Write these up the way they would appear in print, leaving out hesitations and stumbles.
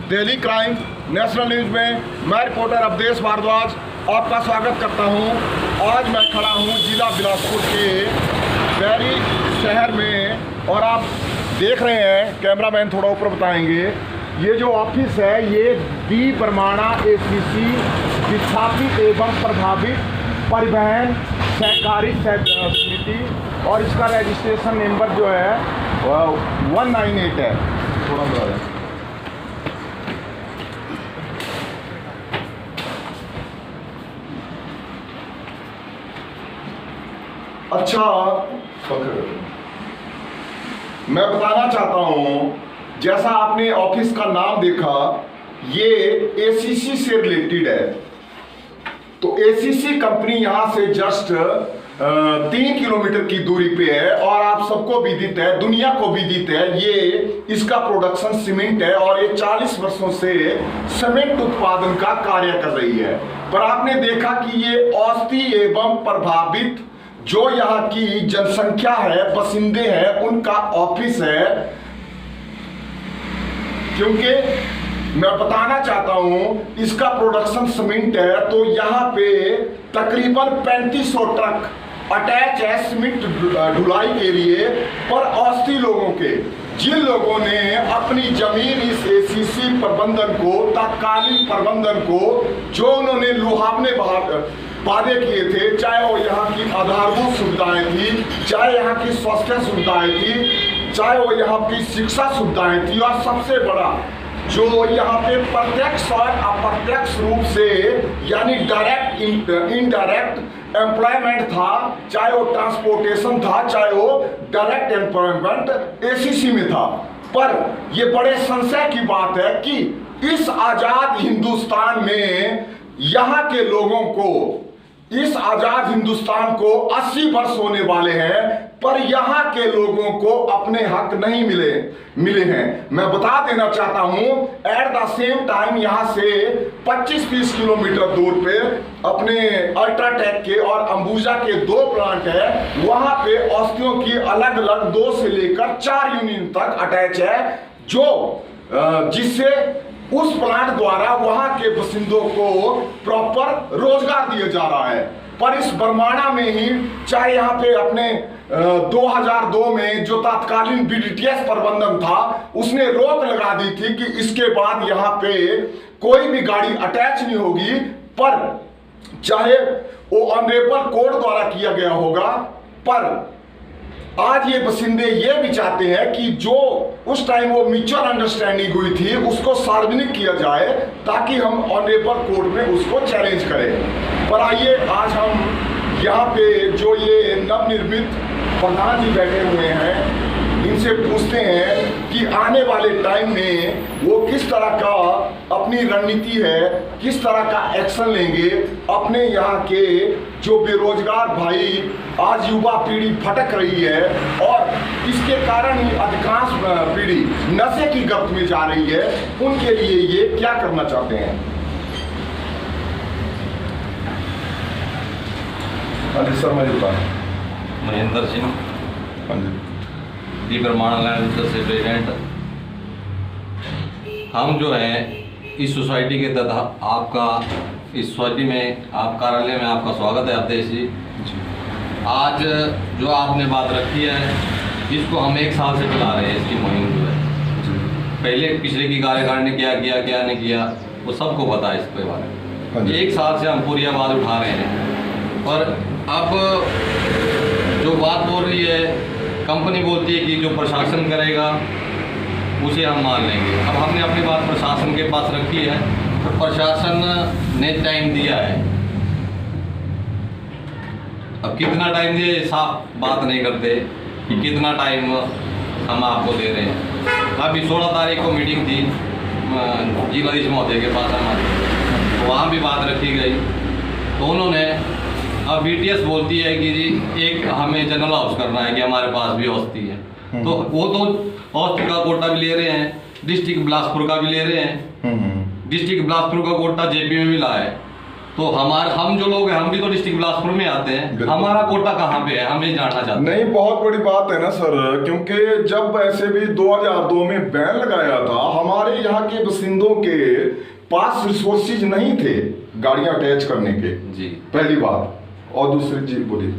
Daily crime national news में मैं reporter Awadhesh Bhardwaj आपका स्वागत करता हूं। आज मैं खड़ा हूं जिला बिलासपुर के बैरी शहर में और आप देख रहे हैं, कैमरामैन थोड़ा ऊपर बताएंगे, ये जो ऑफिस है ये डी बरमाणा ACC विस्थापित एवं प्रभावित परिवहन सहकारी समिति और इसका रजिस्ट्रेशन नंबर जो है 198 है। थोड़ा बड़ा है। अच्छा, मैं बताना चाहता हूं, जैसा आपने ऑफिस का नाम देखा, ये ACC से रिलेटेड है। तो ACC कंपनी यहां से जस्ट 3 किलोमीटर की दूरी पे है और आप सबको विदित है, दुनिया को विदित है, ये इसका प्रोडक्शन सीमेंट है और ये 40 वर्षों से सीमेंट उत्पादन का कार्य कर रही है। पर आपने देखा कि ये औषधि एवं प्रभावित जो यहाँ की जनसंख्या है, बसिंदे हैं, उनका ऑफिस है। क्योंकि मैं बताना चाहता हूं, इसका प्रोडक्शन सीमेंट है, तो यहाँ पे तकरीबन 3500 ट्रक अटैच है सीमेंट ढुलाई के लिए। पर औषधि लोगों के, जिन लोगों ने अपनी जमीन इस ACC प्रबंधन को, तत्कालीन प्रबंधन को, जो उन्होंने लुभावने वादे किए थे, चाहे वो यहाँ की आधारभूत सुविधाएं थी, चाहे यहाँ की स्वास्थ्य सुविधाएं थी, चाहे वो यहाँ की शिक्षा सुविधाएं थी, और सबसे बड़ा जो यहाँ पे प्रत्यक्ष और अप्रत्यक्ष रूप से यानी डायरेक्ट इनडायरेक्ट एम्प्लॉयमेंट था, चाहे वो ट्रांसपोर्टेशन था, चाहे वो डायरेक्ट एम्प्लॉयमेंट ACC में था। पर ये बड़े संशय की बात है कि इस आजाद हिंदुस्तान में यहाँ के लोगों को, इस आजाद हिंदुस्तान को 80 वर्ष होने वाले हैं, पर यहाँ के लोगों को अपने हक नहीं मिले हैं। मैं बता देना चाहता हूँ, एट द सेम टाइम यहाँ से 25-30 किलोमीटर दूर पे अपने अल्ट्राटेक के और अंबुजा के 2 प्लांट है। वहाँ पे औषधियों की अलग अलग 2 से लेकर 4 यूनियन तक अटैच है, जो जिससे उस प्लांट द्वारा वहां के बसिंदों को प्रॉपर रोजगार दिया जा रहा है। पर इस बरमाणा में ही, चाहे यहाँ पे अपने 2002 में जो तत्कालीन BDTS प्रबंधन था, उसने रोक लगा दी थी कि इसके बाद यहाँ पे कोई भी गाड़ी अटैच नहीं होगी। पर चाहे वो ऑनरेबल कोर्ट द्वारा किया गया होगा, पर आज ये बसिंदे ये भी चाहते हैं कि जो उस टाइम वो म्यूचुअल अंडरस्टैंडिंग हुई थी उसको सार्वजनिक किया जाए, ताकि हम ऑनरेबल कोर्ट में उसको चैलेंज करें। पर आइए, आज हम यहाँ पे जो ये नवनिर्मित प्रधान जी बैठे हुए हैं, इनसे पूछते हैं कि आने वाले टाइम में वो किस तरह का अपनी रणनीति है, किस तरह का एक्शन लेंगे। अपने यहाँ के जो बेरोजगार भाई, आज युवा पीढ़ी भटक रही है और इसके कारण ही अधिकांश पीढ़ी नशे की गर्त में जा रही है, उनके लिए ये क्या करना चाहते हैं। अली शर्मा जी बताएं। महेंद्र सिंह, हाँ जी, डी बरमाणा लैंड से प्रेसिडेंट। हम जो है इस सोसाइटी के तहत आपका, इस सोसाइटी में, आप कार्यालय में आपका स्वागत है अवधेश जी। आज जो आपने बात रखी है, इसको हम 1 साल से चला रहे हैं, इसकी मुहिम जो है। पहले पिछले की कार्यकारिणी ने क्या नहीं किया, वो सबको पता है इसके बारे में। 1 साल से हम पूरी आवाज़ उठा रहे हैं। पर अब जो बात बोल रही है, कंपनी बोलती है कि जो प्रशासन करेगा उसे हम मान लेंगे। अब हमने अपनी बात प्रशासन के पास रखी है, तो प्रशासन ने टाइम दिया है। अब कितना टाइम दिया, साफ बात नहीं करते कि कितना टाइम हम आपको दे रहे हैं। अभी 16 तारीख को मीटिंग थी जिलाधीश महोदय के पास हमारी, तो वहाँ भी बात रखी गई। तो उन्होंने, अब BTS बोलती है कि जी एक हमें जनरल हाउस करना है, कि हमारे पास भी औषधि है, तो वो तो औषधि का कोटा भी ले रहे हैं, डिस्ट्रिक्ट बिलासपुर का भी ले रहे हैं। डिस्ट्रिक्ट बिलासपुर का कोटा JP में मिला है, तो हम जो लोग हैं हम भी तो डिस्ट्रिक्ट बिलासपुर में आते हैं, हमारा कोटा कहाँ पे है हम ये जानना चाहते हैं। नहीं, बहुत बड़ी बात है ना सर, क्योंकि जब ऐसे भी 2002 में बैन लगाया था, हमारे यहाँ के बसिंदों के पास रिसोर्सेज नहीं थे गाड़ियां अटैच करने के। जी पहली बात। और दूसरी जी बोलिए।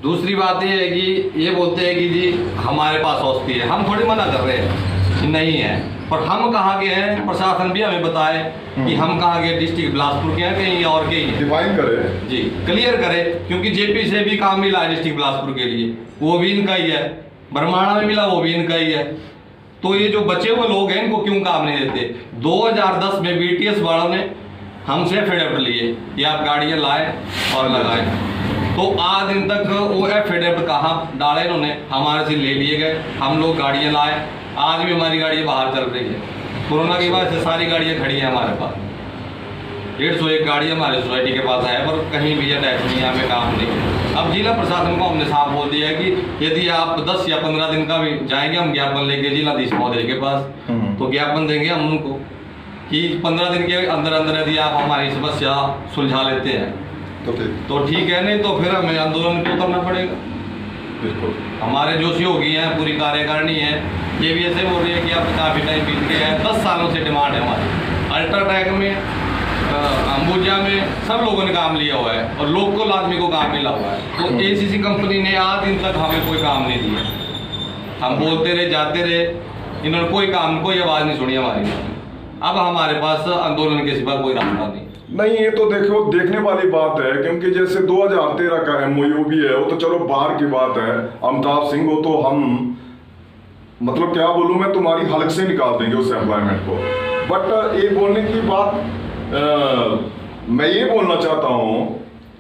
दूसरी बात ये है कि ये बोलते हैं कि जी हमारे पास औषधि है, हम थोड़ी मना कर रहे हैं कि नहीं है, पर हम कहाँ के हैं प्रशासन भी हमें बताए कि हम कहाँ के, डिस्ट्रिक्ट बिलासपुर के हैं कहीं और के ही, डिफाइन करे जी, क्लियर करे, क्योंकि जेपी से भी काम मिला है डिस्ट्रिक्ट बिलासपुर के लिए, वो भी इनका ही है, बरमाणा में मिला वो भी इनका ही है। तो ये जो बचे हुए लोग हैं इनको क्यों काम नहीं देते। 2010 में बीटीएस वालों ने हमसे एफिडेविट लिए कि आप गाड़ियाँ लाए और लगाए, तो आज दिन तक वो एफिडेविट कहाँ डाले इन्होंने, हमारे से ले लिए गए, हम लोग गाड़ियाँ लाए, आज भी हमारी गाड़ियाँ बाहर चल रही है। कोरोना की वजह से सारी गाड़ियाँ खड़ी हैं हमारे पास, 150 गाड़ी हमारे सोसाइटी के पास है, पर कहीं भी अटैच नहीं है, हमें काम नहीं है। अब जिला प्रशासन को हमने साफ बोल दिया है कि यदि आप 10 या 15 दिन का भी जाएंगे हम ज्ञापन लेके जिलाधीश महोदय के पास, तो ज्ञापन देंगे हम उनको कि 15 दिन के अंदर अंदर यदि आप हमारी समस्या सुलझा लेते हैं तो ठीक है, नहीं तो फिर हमें आंदोलन को उतरना पड़ेगा। बिल्कुल। हमारे जो सहयोगी हैं, पूरी कार्यकारिणी है, ये भी ऐसे बोल रही है कि अब काफ़ी टाइम बीत गया है, 10 सालों से डिमांड है हमारी। अल्ट्राटेक में, अंबुजा में सब लोगों ने काम लिया हुआ है और लोकल आदमी को काम मिला हुआ है, तो एसीसी कंपनी ने आज दिन तक हमें कोई काम नहीं दिया। हम बोलते रहे, जाते रहे, इन्होंने कोई काम, कोई आवाज़ नहीं सुनी हमारी। अब हमारे पास आंदोलन के सिवा कोई रास्ता नहीं। ये तो देखो देखने वाली बात है, क्योंकि जैसे 2013 का MOU भी है, वो तो चलो बाहर की बात है। अमिताभ सिंह को तो हम मतलब क्या बोलूं मैं, तुम्हारी हलक से निकाल देंगे उस एम्प्लॉयमेंट को। बट ये बोलने की बात मैं ये बोलना चाहता हूं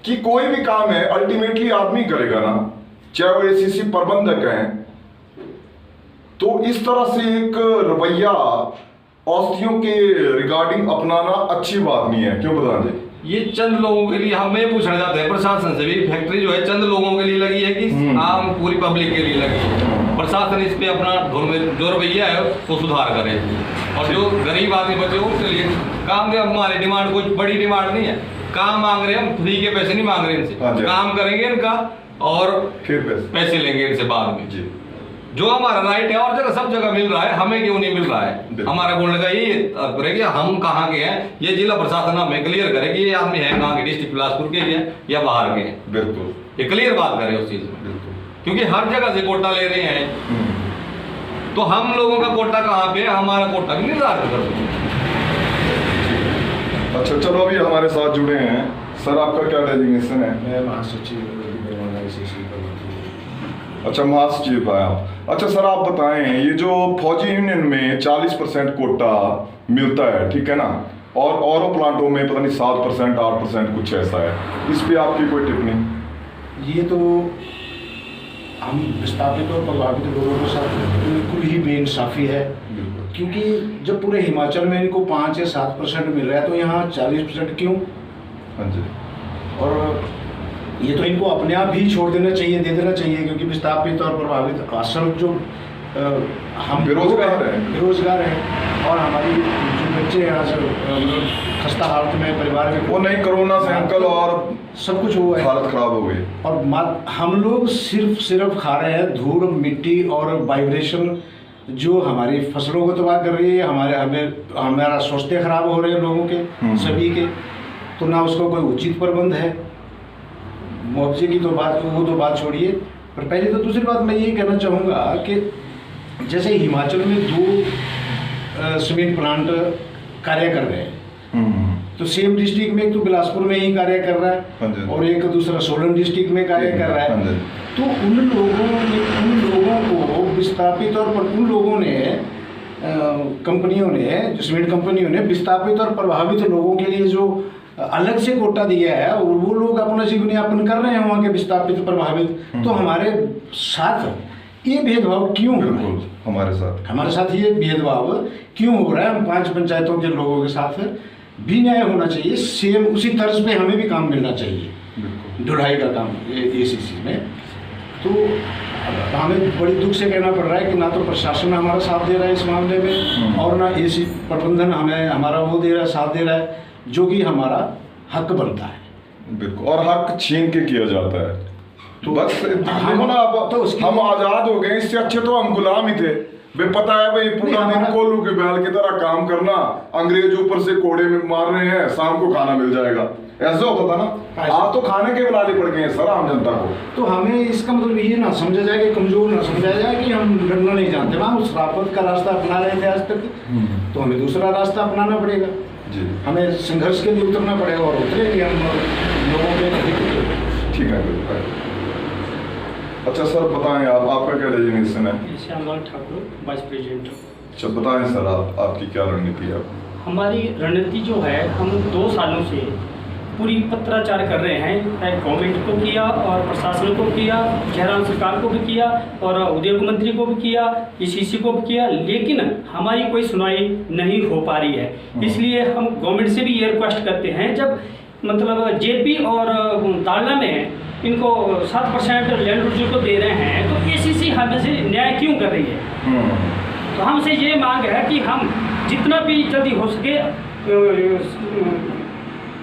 कि कोई भी काम है अल्टीमेटली आदमी करेगा ना, चाहे वो एसीसी प्रबंधक हैं। तो इस तरह से एक रवैया औषधियों के रिगार्डिंग अपनाना अच्छी बात नहीं है, क्यों प्रधान जी? ये चंद लोगों के लिए, हमें पूछना चाहते हैं प्रशासन से भी, फैक्ट्री जो है चंद लोगों के लिए लगी है कि आम पूरी पब्लिक के लिए लगी है। प्रशासन इस पे अपना जो रवैया है वो सुधार करे, और जो गरीब आदमी बचे उसके लिए काम दे। हमारी डिमांड कोई बड़ी डिमांड नहीं है, काम मांग रहे हैं हम, फ्री के पैसे नहीं मांग रहे इनसे, काम करेंगे इनका और फिर पैसे लेंगे इनसे बाद में जी। जो हमारा राइट है और जगह सब जगह मिल रहा है, हमें क्यों नहीं मिल रहा है? हमारा बोलने का यही है कि हम कहाँ के हैं, ये जिला प्रशासन हमें क्लियर करे कि ये आदमी है कहाँ के, डिस्ट्रिक्ट बिलासपुर के हैं या बाहर के हैं। बिल्कुल, ये क्लियर बात करे उस चीज में, क्योंकि हर जगह से कोटा ले रहे हैं, तो हम लोगों का कोटा कहाँ पे है, हमारा कोटा भी निर्धारित कर दो। अच्छा चलो, अभी हमारे साथ जुड़े हैं सर, आपका क्या डेजिग्नेशन है? मैं महासचिव। अच्छा, महासचिव है आप। अच्छा सर, आप बताएं, ये जो फौजी यूनियन में 40% कोटा मिलता है, ठीक है ना, और औरों प्लांटों में पता नहीं 7%, 8% कुछ ऐसा है, इस पे आपकी कोई टिप्पणी? ये तो हम विस्थापित और प्रभावित लोगों के साथ बिल्कुल ही बेइंसाफी है, क्योंकि जब पूरे हिमाचल में इनको 5 या 7% मिल रहा है, तो यहाँ 40% क्यों? हाँ जी। और ये तो इनको अपने आप ही छोड़ देना चाहिए, दे देना चाहिए, क्योंकि विस्थापित और प्रभावित असल जो हम बेरोजगार हैं और हमारी जो बच्चे यहाँ से खस्ता हालत में परिवार में, वो नहीं, कोरोना से अंकल और सब कुछ हुआ है, हालत खराब हो गई, और हम लोग सिर्फ खा रहे हैं धूल, मिट्टी और वाइब्रेशन, जो हमारी फसलों को तबाह कर रही है, हमारा स्वास्थ्य खराब हो रहे हैं लोगों के सभी के। तो ना उसका कोई उचित प्रबंध है। मुआवजे की तो बात छोड़िए, पर पहले तो दूसरी बात मैं ये कहना चाहूँगा कि जैसे हिमाचल में 2 सीमेंट प्लांट कार्य कर रहे हैं, तो सेम डिस्ट्रिक्ट में एक तो बिलासपुर में ही कार्य कर रहा है और एक दूसरा सोलन डिस्ट्रिक्ट में कार्य कर रहा है। तो उन लोगों को विस्थापित और उन लोगों ने कंपनियों ने, सीमेंट कंपनियों ने विस्थापित और प्रभावित लोगों के लिए जो अलग से कोटा दिया है, और वो लोग अपना जीवनयापन कर रहे हैं वहाँ के विस्थापित प्रभावित। तो हमारे साथ ये भेदभाव क्यों हो रहा है? हमारे साथ ये भेदभाव क्यों हो रहा है? हम 5 पंचायतों के लोगों के साथ भी न्याय होना चाहिए, सेम उसी तर्ज पे हमें भी काम मिलना चाहिए, ढुलाई का काम एसीसी में। तो हमें बड़ी दुख से कहना पड़ रहा है कि ना तो प्रशासन हमारा साथ दे रहा है इस मामले में, और ना एसी प्रबंधन हमारा वो दे रहा है, साथ दे रहा है, जो कि हमारा हक बनता है। बिल्कुल, और हक छीन के किया जाता है। तो बस देखो ना, अब तो उसके- हम आजाद हो गए, इससे अच्छे तो हम गुलाम ही थे। भाई पता है भाई, पूरा दिन हमारा- कोल्लू के बैल की तरह काम करना, अंग्रेज ऊपर से कोड़े में मार रहे हैं, शाम को खाना मिल जाएगा, ऐसा होता था ना। आप तो खाने के लाले पड़ गए हैं सर आम जनता को। तो हमें इसका मतलब ये ना समझा जाए कि कमजोर ना समझा जाए कि हम लड़ना नहीं जानते। वहाँ उस शराफत का रास्ता अपना रहे थे आज तक, तो हमें दूसरा रास्ता अपनाना पड़ेगा। जी हमें संघर्ष के लिए उतरना पड़ेगा और उतरेंगे हम लोगों के हित। ठीक है, बिल्कुल। अच्छा सर बताएं, आपका क्या डेजिग्नेशन है? Shyamlal Thakur, vice president. अच्छा बताएं सर, आपकी क्या रणनीति है? हमारी रणनीति जो है, हम 2 सालों से पूरी पत्राचार कर रहे हैं। गवर्नमेंट को किया और प्रशासन को किया, जयराम सरकार को भी किया और उद्योग मंत्री को भी किया, ईसीसी को भी किया, लेकिन हमारी कोई सुनवाई नहीं हो पा रही है। इसलिए हम गवर्नमेंट से भी ये रिक्वेस्ट करते हैं, जब मतलब जेपी और दालना में इनको 7% लैंड यूजर को दे रहे हैं, तो एसीसी हमसे न्याय क्यों कर रही है? तो हमसे ये मांग है कि हम जितना भी जल्दी हो सके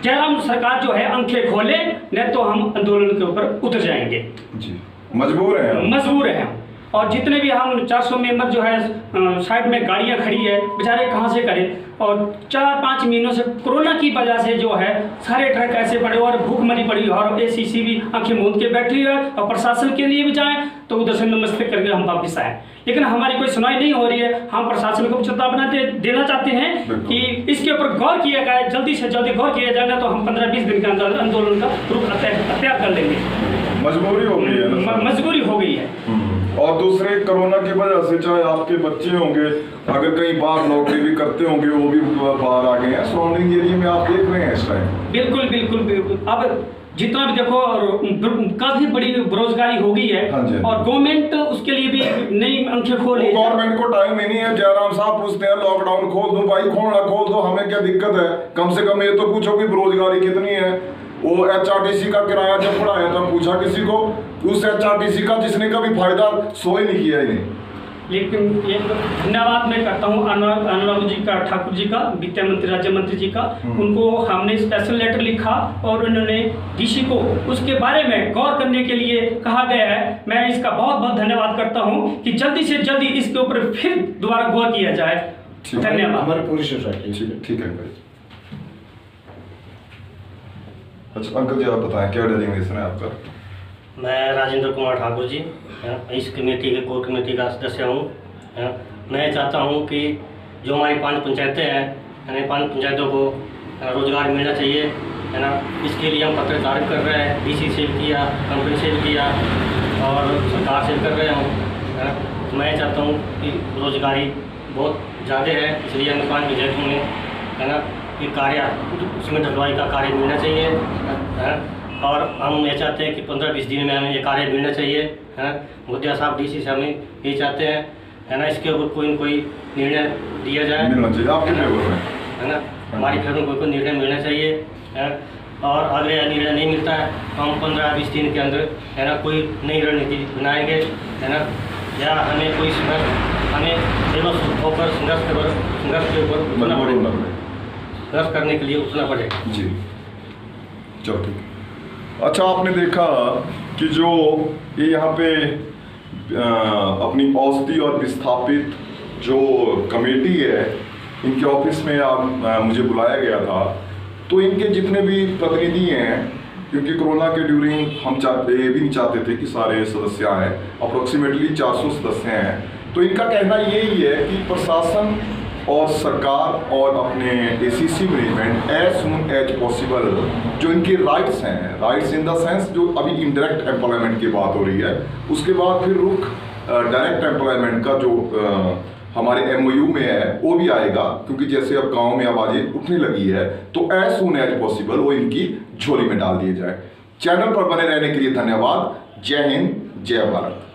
जयराम सरकार जो है आंखें खोले, नहीं तो हम आंदोलन के ऊपर उतर जाएंगे। जी, मजबूर हैं हम। मजबूर हैं हम। और जितने भी हम 400 मेंबर जो है साइड में गाड़ियां खड़ी है, बेचारे कहाँ से करें? और 4-5 महीनों से कोरोना की वजह से जो है सारे ट्रक ऐसे पड़े और भूखमरी पड़ी, और एसीसी भी आंखें मूंद के बैठी है, और प्रशासन के लिए भी जाएं तो उधर से नमस्ते करके हम वापिस आए, लेकिन हमारी कोई सुनाई नहीं हो रही है। हम प्रशासन को चेतावनी देना चाहते हैं कि इसके ऊपर गौर किया जाए, जल्दी से जल्दी गौर किया जाए, ना तो हम 15-20 दिन के अंदर आंदोलन का रुख अख्तियार कर लेंगे। मजबूरी हो गई है ना? मजबूरी हो गई है। और दूसरे कोरोना की वजह से चाहे आपके बच्चे होंगे, अगर कहीं बाहर नौकरी भी करते होंगे, वो भी बाहर आ गए हैं सराउंडिंग एरिया में, आप देख रहे हैं इस टाइम। बिल्कुल बिल्कुल बिल्कुल। अब जितना भी देखो काफी बड़ी बेरोजगारी हो गई है। हाँ जी। और गवर्नमेंट उसके लिए भी नई आंखें खोल रही है। गवर्नमेंट को टाइम ही नहीं है। जयराम साहब पूछते हैं लॉकडाउन खोल दूं, भाई खोल दो, हमें क्या दिक्कत है? कम से कम ये तो पूछो कि बेरोजगारी कितनी है। वो एचआरटीसी का किराया जब बढ़ाया तब पूछा किसी को? उस एचआरटीसी का जिसने कभी फायदा सो ही नहीं किया इन्हें। लेकिन एक धन्यवाद मैं करता हूँ अनुराग जी का, ठाकुर जी का, वित्त मंत्री राज्य मंत्री जी का। उनको हमने स्पेशल लेटर लिखा और उन्होंने डीसी को उसके बारे में गौर करने के लिए कहा गया है। मैं इसका बहुत बहुत धन्यवाद करता हूँ कि जल्दी से जल्दी इसके ऊपर फिर दोबारा गौर किया जाए। धन्यवाद। हमारी पूरी सोसाइटी। ठीक है भाई। अच्छा अंकल जी आप बताएं, क्या डेजिग्नेशन है आपका? मैं राजेंद्र कुमार ठाकुर जी इस कमेटी के कोर कमेटी का सदस्य हूँ। मैं चाहता हूँ कि जो हमारी 5 पंचायतें हैं, यानी 5 पंचायतों को रोजगार मिलना चाहिए, है ना। इसके लिए हम पत्र जारी कर रहे हैं, डीसी से भी किया, कंपनी से भी किया और सरकार से भी कर रहे हूँ। मैं चाहता हूँ कि रोजगारी बहुत ज़्यादा है, इसलिए हमें 5 पंचायतों में, है ना, ये कार्य सीमेंट ढलवाई का कार्य मिलना चाहिए, है। और हम ये चाहते हैं कि 15-20 दिन में हमें ये कार्य मिलना चाहिए, है ना। मुखिया साहब डीसी से हमें ये चाहते हैं, है ना, इसके ऊपर कोई न कोई निर्णय दिया जाए, मिलना चाहिए आपके फेवर में, है ना। हमारी फेवर में कोई निर्णय मिलना चाहिए, है। और अगर यह निर्णय नहीं मिलता है तो हम 15-20 दिन के अंदर, है ना, कोई नई रणनीति बनाएंगे, है ना, या हमें कोई हमें फेमस होकर संघर्ष के ऊपर उठना पड़ेगा, संघर्ष करने के लिए उठना पड़ेगा। जी चलो ठीक है। अच्छा आपने देखा कि जो ये यहाँ पे अपनी औषधि और विस्थापित जो कमेटी है, इनके ऑफिस में मुझे बुलाया गया था, तो इनके जितने भी प्रतिनिधि हैं, क्योंकि कोरोना के ड्यूरिंग हम ये भी नहीं चाहते थे कि सारे सदस्य आए, अप्रोक्सीमेटली 400 सदस्य हैं, तो इनका कहना यही है कि प्रशासन और सरकार और अपने ACC management as soon as possible जो इनके राइट्स हैं, राइट्स इन द सेंस जो अभी इनडायरेक्ट एम्प्लॉयमेंट की बात हो रही है, उसके बाद फिर रुख डायरेक्ट एम्प्लॉयमेंट का जो हमारे एमओयू में है वो भी आएगा, क्योंकि जैसे अब गांव में आवाजें उठने लगी है, तो एज सून एज पॉसिबल वो इनकी झोली में डाल दिए जाए। चैनल पर बने रहने के लिए धन्यवाद। जय हिंद, जय भारत।